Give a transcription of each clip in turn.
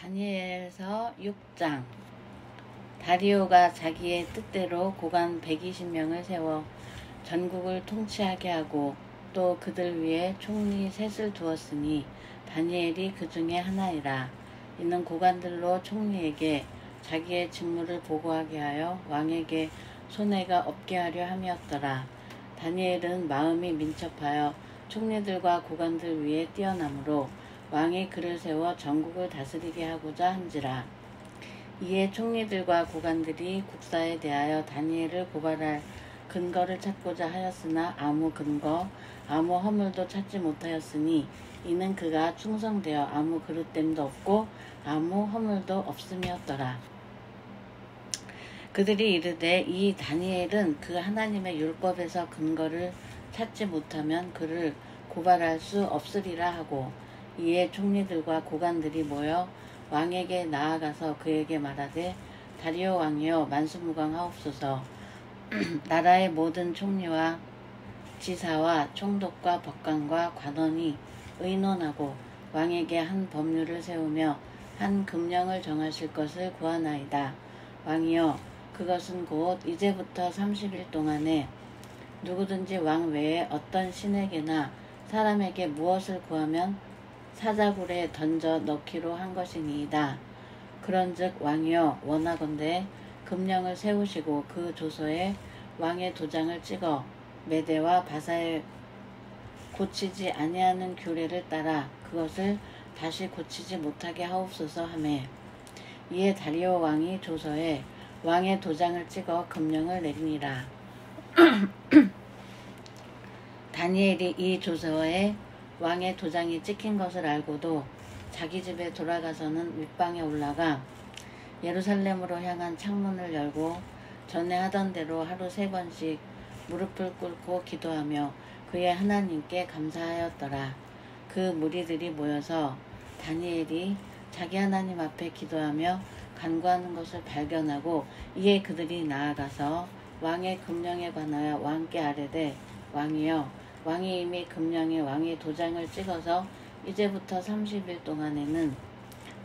다니엘서 6장. 다리오가 자기의 뜻대로 고관 120명을 세워 전국을 통치하게 하고 또 그들 위에 총리 셋을 두었으니 다니엘이 그 중에 하나이라. 이는 고관들로 총리에게 자기의 직무를 보고하게 하여 왕에게 손해가 없게 하려 함이었더라. 다니엘은 마음이 민첩하여 총리들과 고관들 위에 뛰어나므로 왕이 그를 세워 전국을 다스리게 하고자 한지라. 이에 총리들과 고관들이 국사에 대하여 다니엘을 고발할 근거를 찾고자 하였으나 아무 근거, 아무 허물도 찾지 못하였으니 이는 그가 충성되어 아무 그릇됨도 없고 아무 허물도 없음이었더라. 그들이 이르되 이 다니엘은 그 하나님의 율법에서 근거를 찾지 못하면 그를 고발할 수 없으리라 하고, 이에 총리들과 고관들이 모여 왕에게 나아가서 그에게 말하되 다리오 왕이여 만수무강하옵소서. 나라의 모든 총리와 지사와 총독과 법관과 관원이 의논하고 왕에게 한 법률을 세우며 한 금령을 정하실 것을 구하나이다. 왕이여 그것은 곧 이제부터 30일 동안에 누구든지 왕 외에 어떤 신에게나 사람에게 무엇을 구하면 사자굴에 던져 넣기로 한 것이니이다. 그런즉 왕이여 원하건대 금령을 세우시고 그 조서에 왕의 도장을 찍어 메대와 바사에 고치지 아니하는 규례를 따라 그것을 다시 고치지 못하게 하옵소서 하매, 이에 다리오 왕이 조서에 왕의 도장을 찍어 금령을 내리니라. 다니엘이 이 조서에 왕의 도장이 찍힌 것을 알고도 자기 집에 돌아가서는 윗방에 올라가 예루살렘으로 향한 창문을 열고 전에 하던 대로 하루 3번씩 무릎을 꿇고 기도하며 그의 하나님께 감사하였더라. 그 무리들이 모여서 다니엘이 자기 하나님 앞에 기도하며 간구하는 것을 발견하고, 이에 그들이 나아가서 왕의 금령에 관하여 왕께 아뢰되 왕이여 왕이 이미 금령에 왕의 도장을 찍어서 이제부터 30일 동안에는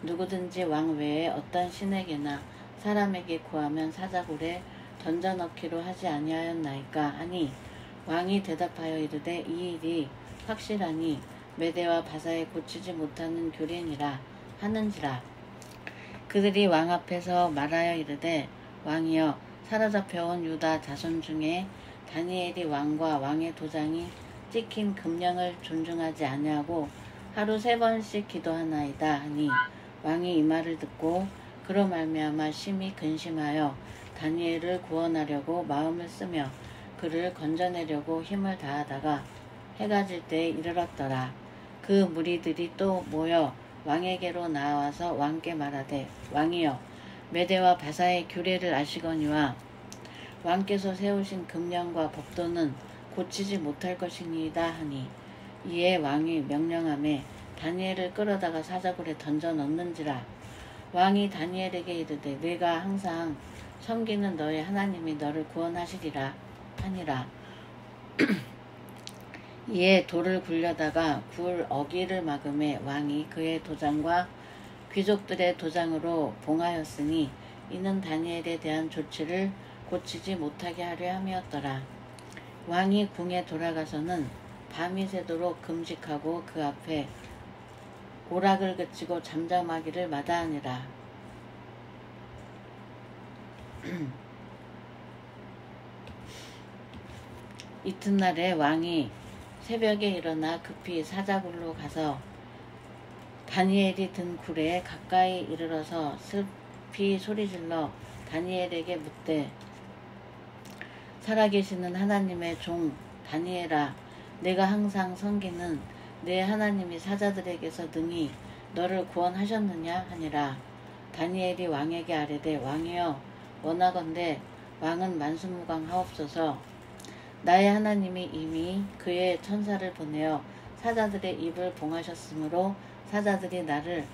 누구든지 왕 외에 어떤 신에게나 사람에게 구하면 사자굴에 던져넣기로 하지 아니하였나이까 하니, 왕이 대답하여 이르되 이 일이 확실하니 메대와 바사에 고치지 못하는 규례니라 하는지라. 그들이 왕 앞에서 말하여 이르되 왕이여 사로잡혀온 유다 자손 중에 다니엘이 왕과 왕의 도장이 찍힌 금령을 존중하지 아니하고 하루 3번씩 기도하나이다 하니, 왕이 이 말을 듣고 그로 말미암아 심히 근심하여 다니엘을 구원하려고 마음을 쓰며 그를 건져내려고 힘을 다하다가 해가 질 때에 이르렀더라. 그 무리들이 또 모여 왕에게로 나와서 왕께 말하되 왕이여 메대와 바사의 규례를 아시거니와 왕께서 세우신 금령과 법도는 고치지 못할 것이니이다 하니, 이에 왕이 명령하매 다니엘을 끌어다가 사자굴에 던져 넣는지라. 왕이 다니엘에게 이르되 네가 항상 섬기는 너의 하나님이 너를 구원하시리라 하니라. 이에 돌을 굴려다가 굴 어기를 막음에 왕이 그의 도장과 귀족들의 도장으로 봉하였으니 이는 다니엘에 대한 조치를 고치지 못하게 하려 함이었더라. 왕이 궁에 돌아가서는 밤이 새도록 금식하고 그 앞에 오락을 그치고 잠잠하기를 마다하니라. 이튿날에 왕이 새벽에 일어나 급히 사자굴로 가서 다니엘이 든 굴에 가까이 이르러서 슬피 소리질러 다니엘에게 묻되 살아계시는 하나님의 종 다니엘아, 내가 항상 섬기는 내 하나님이 사자들에게서 능히 너를 구원하셨느냐 하니라. 다니엘이 왕에게 아뢰되 왕이여 원하건대 왕은 만수무강하옵소서. 나의 하나님이 이미 그의 천사를 보내어 사자들의 입을 봉하셨으므로 사자들이 나를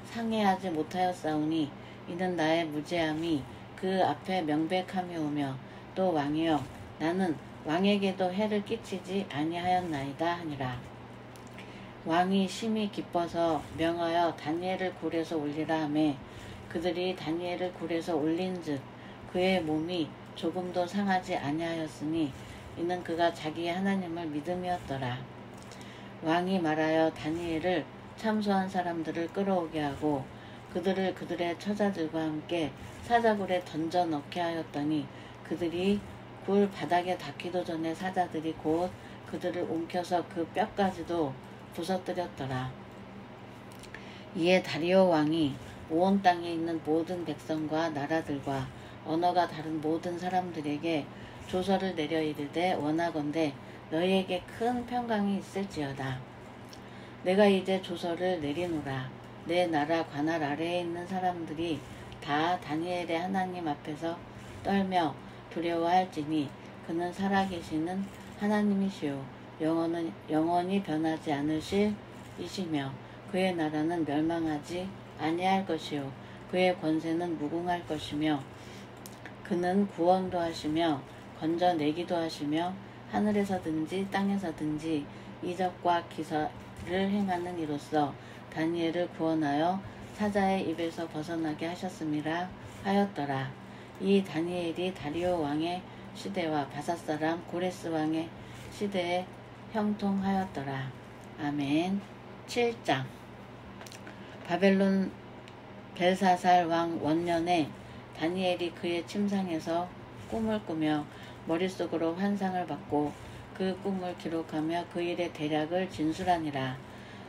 상해하지 못하였사오니 이는 나의 무죄함이 그 앞에 명백함이 오며, 또 왕이여 나는 왕에게도 해를 끼치지 아니하였나이다 하니라. 왕이 심히 기뻐서 명하여 다니엘을 굴에서 올리라 하매 그들이 다니엘을 굴에서 올린즉 그의 몸이 조금도 상하지 아니하였으니 이는 그가 자기의 하나님을 믿음이었더라. 왕이 말하여 다니엘을 참소한 사람들을 끌어오게 하고 그들을 그들의 처자들과 함께 사자굴에 던져 넣게 하였더니 그들이 굴 바닥에 닿기도 전에 사자들이 곧 그들을 옮겨서 그 뼈까지도 부서뜨렸더라. 이에 다리오 왕이 온 땅에 있는 모든 백성과 나라들과 언어가 다른 모든 사람들에게 조서를 내려 이르되 원하건대 너희에게 큰 평강이 있을지어다. 내가 이제 조서를 내리노라. 내 나라 관할 아래에 있는 사람들이 다 다니엘의 하나님 앞에서 떨며 두려워할지니 그는 살아계시는 하나님이시요 영원히 변하지 않으실 이시며 그의 나라는 멸망하지 아니할 것이요 그의 권세는 무궁할 것이며 그는 구원도 하시며 건져내기도 하시며 하늘에서든지 땅에서든지 이적과 기사를 행하는 이로써 다니엘을 구원하여 사자의 입에서 벗어나게 하셨음이라 하였더라. 이 다니엘이 다리오 왕의 시대와 바사사람 고레스 왕의 시대에 형통하였더라. 아멘. 7장. 바벨론 벨사살 왕 원년에 다니엘이 그의 침상에서 꿈을 꾸며 머릿속으로 환상을 받고 그 꿈을 기록하며 그 일의 대략을 진술하니라.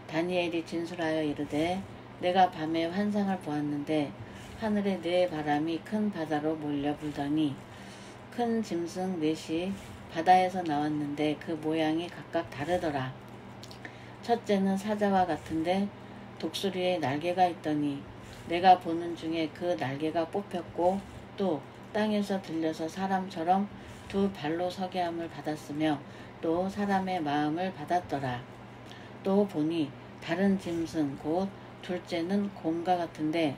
다니엘이 진술하여 이르되 내가 밤에 환상을 보았는데 하늘에 네 바람이 큰 바다로 몰려 불더니 큰 짐승 넷이 바다에서 나왔는데 그 모양이 각각 다르더라. 첫째는 사자와 같은데 독수리에 날개가 있더니 내가 보는 중에 그 날개가 뽑혔고 또 땅에서 들려서 사람처럼 두 발로 서게 함을 받았으며 또 사람의 마음을 받았더라. 또 보니 다른 짐승 곧 둘째는 곰과 같은데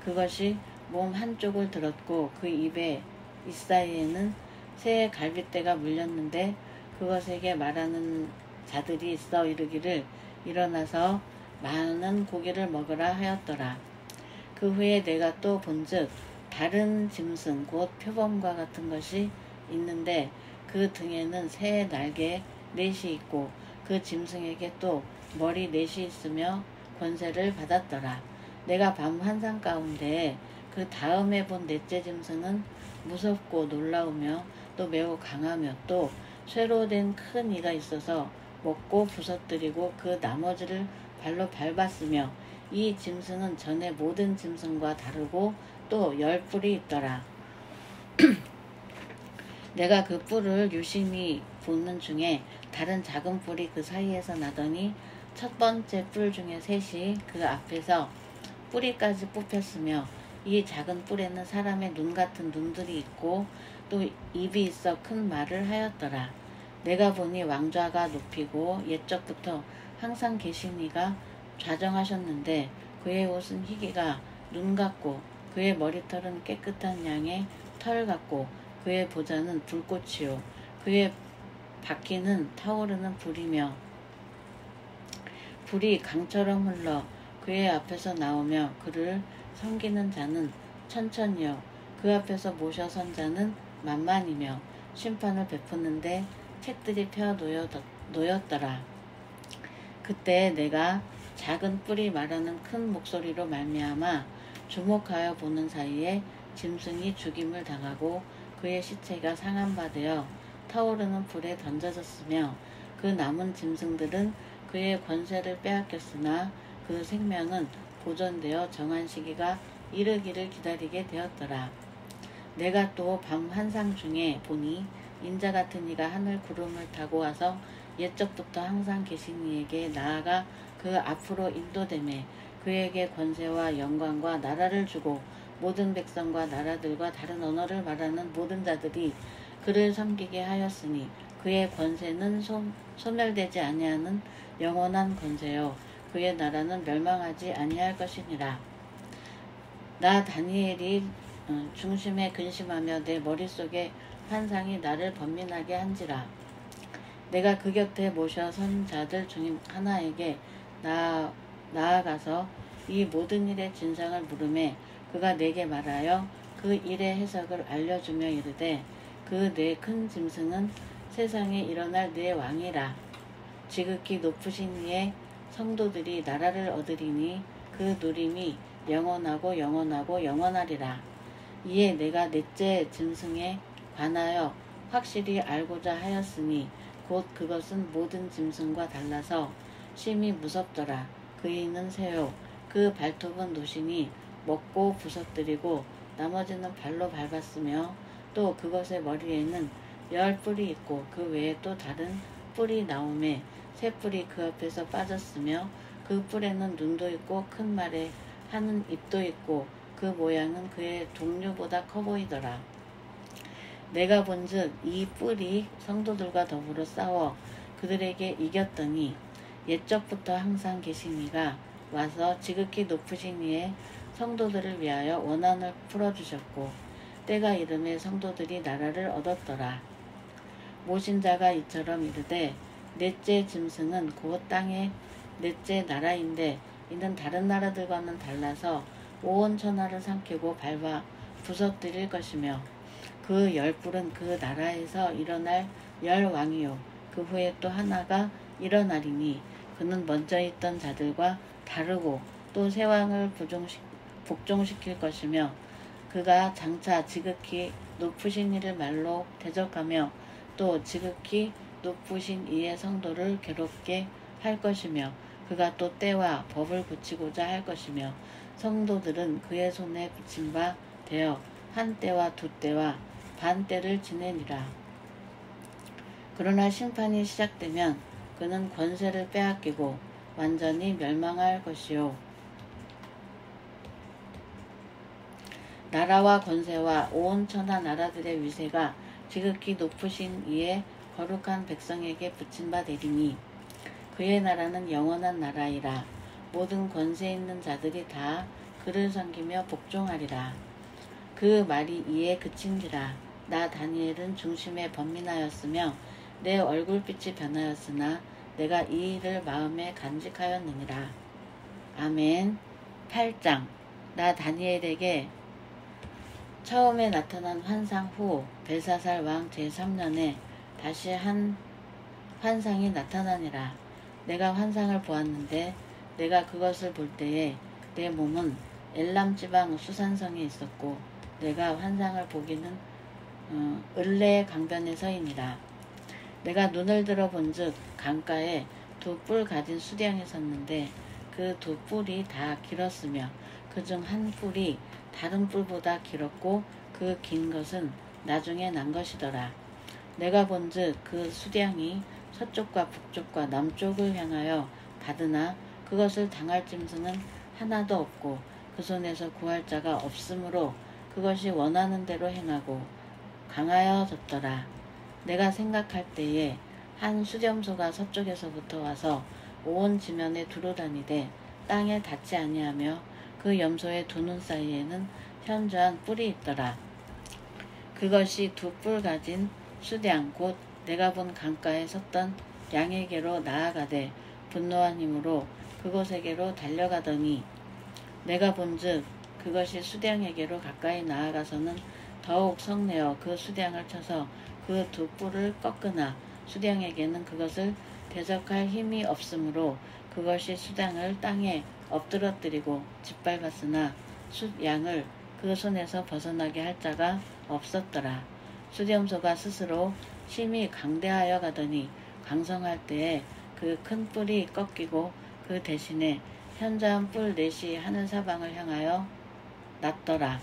그것이 몸 한쪽을 들었고 그 입에 잇사이에는 새의 갈빗대가 물렸는데 그것에게 말하는 자들이 있어 이르기를 일어나서 많은 고기를 먹으라 하였더라. 그 후에 내가 또 본즉 다른 짐승 곧 표범과 같은 것이 있는데 그 등에는 새의 날개 넷이 있고 그 짐승에게 또 머리 넷이 있으며 권세를 받았더라. 내가 밤 환상 가운데 그 다음에 본 넷째 짐승은 무섭고 놀라우며 또 매우 강하며 또 쇠로 된 큰 이가 있어서 먹고 부서뜨리고 그 나머지를 발로 밟았으며 이 짐승은 전에 모든 짐승과 다르고 또 10뿔이 있더라. 내가 그 뿔을 유심히 보는 중에 다른 작은 뿔이 그 사이에서 나더니 첫 번째 뿔 중에 셋이 그 앞에서 뿌리까지 뽑혔으며 이 작은 뿔에는 사람의 눈 같은 눈들이 있고 또 입이 있어 큰 말을 하였더라. 내가 보니 왕좌가 높이고 옛적부터 항상 계신 이가 좌정하셨는데 그의 옷은 희기가 눈 같고 그의 머리털은 깨끗한 양의 털 같고 그의 보좌는 불꽃이요 그의 바퀴는 타오르는 불이며 불이 강처럼 흘러 그의 앞에서 나오며 그를 섬기는 자는 천천히요 그 앞에서 모셔 선 자는 만만이며 심판을 베푸는데 책들이 펴 놓였더라. 그때 내가 작은 뿔이 말하는 큰 목소리로 말미암아 주목하여 보는 사이에 짐승이 죽임을 당하고 그의 시체가 상한 바 되어 타오르는 불에 던져졌으며 그 남은 짐승들은 그의 권세를 빼앗겼으나 그 생명은 보존되어 정한 시기가 이르기를 기다리게 되었더라. 내가 또 밤 환상 중에 보니 인자 같은 이가 하늘 구름을 타고 와서 옛적부터 항상 계신 이에게 나아가 그 앞으로 인도되매 그에게 권세와 영광과 나라를 주고 모든 백성과 나라들과 다른 언어를 말하는 모든 자들이 그를 섬기게 하였으니 그의 권세는 소멸되지 아니하는 영원한 권세요 그의 나라는 멸망하지 아니할 것이니라. 나 다니엘이 중심에 근심하며 내 머릿속에 환상이 나를 번민하게 한지라. 내가 그 곁에 모셔 선 자들 중 하나에게 나아가서 이 모든 일의 진상을 물음에 그가 내게 말하여 그 일의 해석을 알려주며 이르되 그 내 큰 짐승은 세상에 일어날 내 왕이라. 지극히 높으신 이의 성도들이 나라를 얻으리니 그 누림이 영원하고 영원하고 영원하리라. 이에 내가 넷째 짐승에 관하여 확실히 알고자 하였으니 곧 그것은 모든 짐승과 달라서 심히 무섭더라. 그 이는 새요 그 발톱은 노시니 먹고 부서뜨리고 나머지는 발로 밟았으며 또 그것의 머리에는 10뿔이 있고 그 외에 또 다른 뿔이 나오매 새 뿔이 그 앞에서 빠졌으며 그 뿔에는 눈도 있고 큰 말에 하는 입도 있고 그 모양은 그의 동류보다 커 보이더라. 내가 본즉 이 뿔이 성도들과 더불어 싸워 그들에게 이겼더니 옛적부터 항상 계신 이가 와서 지극히 높으신 이의 성도들을 위하여 원한을 풀어주셨고 때가 이름에 성도들이 나라를 얻었더라. 모신 자가 이처럼 이르되 넷째 짐승은 곧 땅의 넷째 나라인데 이는 다른 나라들과는 달라서 온 천하를 삼키고 밟아 부서뜨릴 것이며 그 10뿔은 그 나라에서 일어날 10왕이요 그 후에 또 하나가 일어나리니 그는 먼저 있던 자들과 다르고 또 새 왕을 복종시킬 것이며 그가 장차 지극히 높으신 이를 말로 대적하며 또 지극히 높으신 이의 성도를 괴롭게 할 것이며 그가 또 때와 법을 굳히고자 할 것이며 성도들은 그의 손에 붙임 바 되어 한 때와 두 때와 반 때를 지내니라. 그러나 심판이 시작되면 그는 권세를 빼앗기고 완전히 멸망할 것이요 나라와 권세와 온 천하 나라들의 위세가 지극히 높으신 이의 거룩한 백성에게 붙임 바 되리니 그의 나라는 영원한 나라이라. 모든 권세 있는 자들이 다 그를 섬기며 복종하리라. 그 말이 이에 그친지라. 나 다니엘은 중심에 번민하였으며 내 얼굴빛이 변하였으나 내가 이 일을 마음에 간직하였느니라. 아멘. 8장. 나 다니엘에게 처음에 나타난 환상 후 벨사살 왕 제3년에 다시 한 환상이 나타나니라. 내가 환상을 보았는데 내가 그것을 볼 때에 내 몸은 엘람 지방 수산성에 있었고 내가 환상을 보기는 을레 강변에 서이니라. 내가 눈을 들어 본즉 강가에 두 뿔 가진 수량이 섰는데 그 두 뿔이 다 길었으며 그중 한 뿔이 다른 뿔보다 길었고 그 긴 것은 나중에 난 것이더라. 내가 본즉 그 수량이 서쪽과 북쪽과 남쪽을 향하여 가드나 그것을 당할 짐승은 하나도 없고 그 손에서 구할 자가 없으므로 그것이 원하는 대로 행하고 강하여졌더라. 내가 생각할 때에 한 수렴소가 서쪽에서부터 와서 온 지면에 두루다니되 땅에 닿지 아니하며 그 염소의 두 눈 사이에는 현저한 뿔이 있더라. 그것이 두 뿔 가진 수량 곧 내가 본 강가에 섰던 양에게로 나아가되 분노한 힘으로 그곳에게로 달려가더니 내가 본즉 그것이 수량에게로 가까이 나아가서는 더욱 성내어 그 수량을 쳐서 그 두 뿔을 꺾으나 수량에게는 그것을 대적할 힘이 없으므로 그것이 수량을 땅에 엎드러뜨리고 짓밟았으나 양을 그 손에서 벗어나게 할 자가 없었더라. 수렴소가 스스로 심히 강대하여 가더니 강성할 때에 그 큰 뿔이 꺾이고 그 대신에 현저한 뿔 넷이 하늘 사방을 향하여 났더라.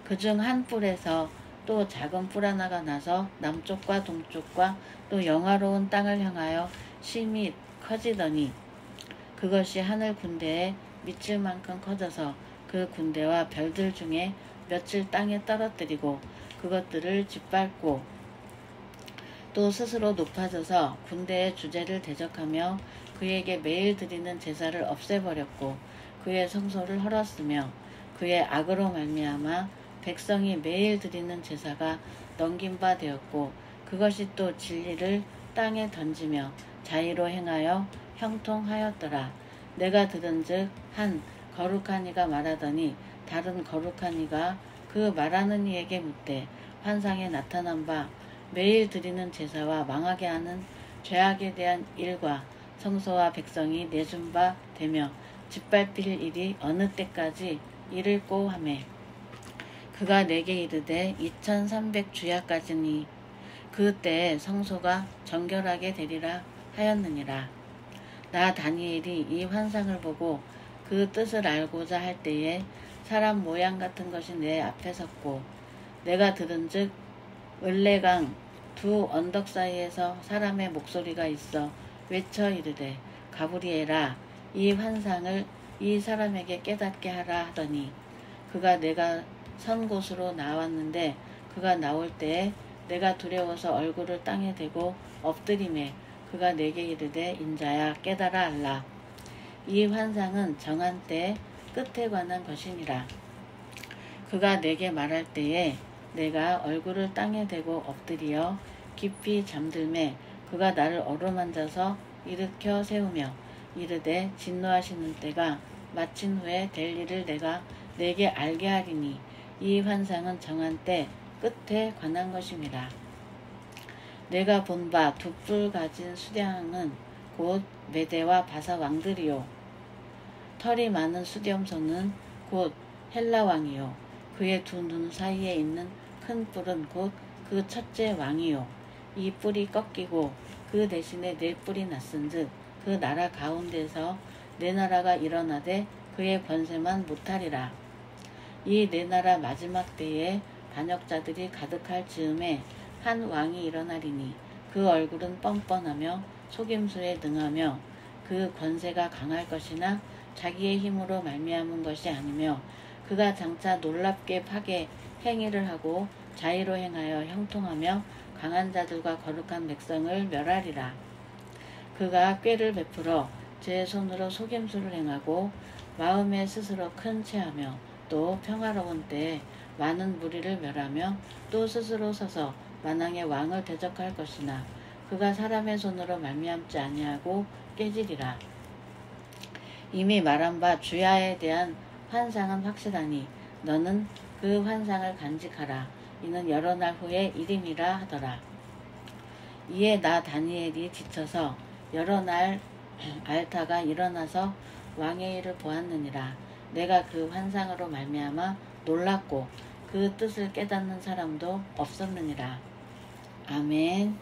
그중 한 뿔에서 또 작은 뿔 하나가 나서 남쪽과 동쪽과 또 영화로운 땅을 향하여 심히 커지더니 그것이 하늘 군대에 미칠 만큼 커져서 그 군대와 별들 중에 며칠 땅에 떨어뜨리고 그것들을 짓밟고 또 스스로 높아져서 군대의 주제를 대적하며 그에게 매일 드리는 제사를 없애버렸고 그의 성소를 헐었으며 그의 악으로 말미암아 백성이 매일 드리는 제사가 넘긴 바 되었고 그것이 또 진리를 땅에 던지며 자의로 행하여 형통하였더라. 내가 들은즉 한 거룩한 이가 말하더니 다른 거룩한 이가 그 말하는 이에게 묻되 환상에 나타난 바 매일 드리는 제사와 망하게 하는 죄악에 대한 일과 성소와 백성이 내준 바 되며 짓밟힐 일이 어느 때까지 이를꼬 하매 그가 내게 이르되 2300주야까지니 그때에 성소가 정결하게 되리라 하였느니라. 나 다니엘이 이 환상을 보고 그 뜻을 알고자 할 때에 사람 모양 같은 것이 내 앞에 섰고 내가 들은즉 을레강 두 언덕 사이에서 사람의 목소리가 있어 외쳐 이르되 가브리엘아 이 환상을 이 사람에게 깨닫게 하라 하더니 그가 내가 선 곳으로 나왔는데 그가 나올 때에 내가 두려워서 얼굴을 땅에 대고 엎드리매 그가 내게 이르되 인자야 깨달아 알라. 이 환상은 정한 때 끝에 관한 것이니라. 그가 내게 말할 때에 내가 얼굴을 땅에 대고 엎드리어 깊이 잠들매 그가 나를 어루만져서 일으켜 세우며 이르되 진노하시는 때가 마친 후에 될 일을 내가 내게 알게 하리니 이 환상은 정한 때 끝에 관한 것임이라. 내가 본 바 두 뿔 가진 수량은 곧 메대와 바사 왕들이요 털이 많은 수렴손은 곧 헬라 왕이요 그의 두 눈 사이에 있는 큰 뿔은 곧 그 첫째 왕이요 이 뿔이 꺾이고 그 대신에 네 뿔이 났은즉 그 나라 가운데서 네 나라가 일어나되 그의 권세만 못하리라. 이 네 나라 마지막 때에 반역자들이 가득할 즈음에 한 왕이 일어나리니 그 얼굴은 뻔뻔하며 속임수에 능하며 그 권세가 강할 것이나 자기의 힘으로 말미암은 것이 아니며 그가 장차 놀랍게 파괴 행위를 하고 자의로 행하여 형통하며 강한 자들과 거룩한 백성을 멸하리라. 그가 꾀를 베풀어 제 손으로 속임수를 행하고 마음에 스스로 큰 체하며 또 평화로운 때에 많은 무리를 멸하며 또 스스로 서서 만왕의 왕을 대적할 것이나 그가 사람의 손으로 말미암지 아니하고 깨지리라. 이미 말한 바 주야에 대한 환상은 확실하니 너는 그 환상을 간직하라. 이는 여러 날 후의 일임이라 하더라. 이에 나 다니엘이 지쳐서 여러 날 알타가 일어나서 왕의 일을 보았느니라. 내가 그 환상으로 말미암아 놀랐고 그 뜻을 깨닫는 사람도 없었느니라. 아멘.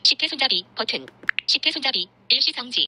10회 손잡이 버튼 10회 손잡이 일시성지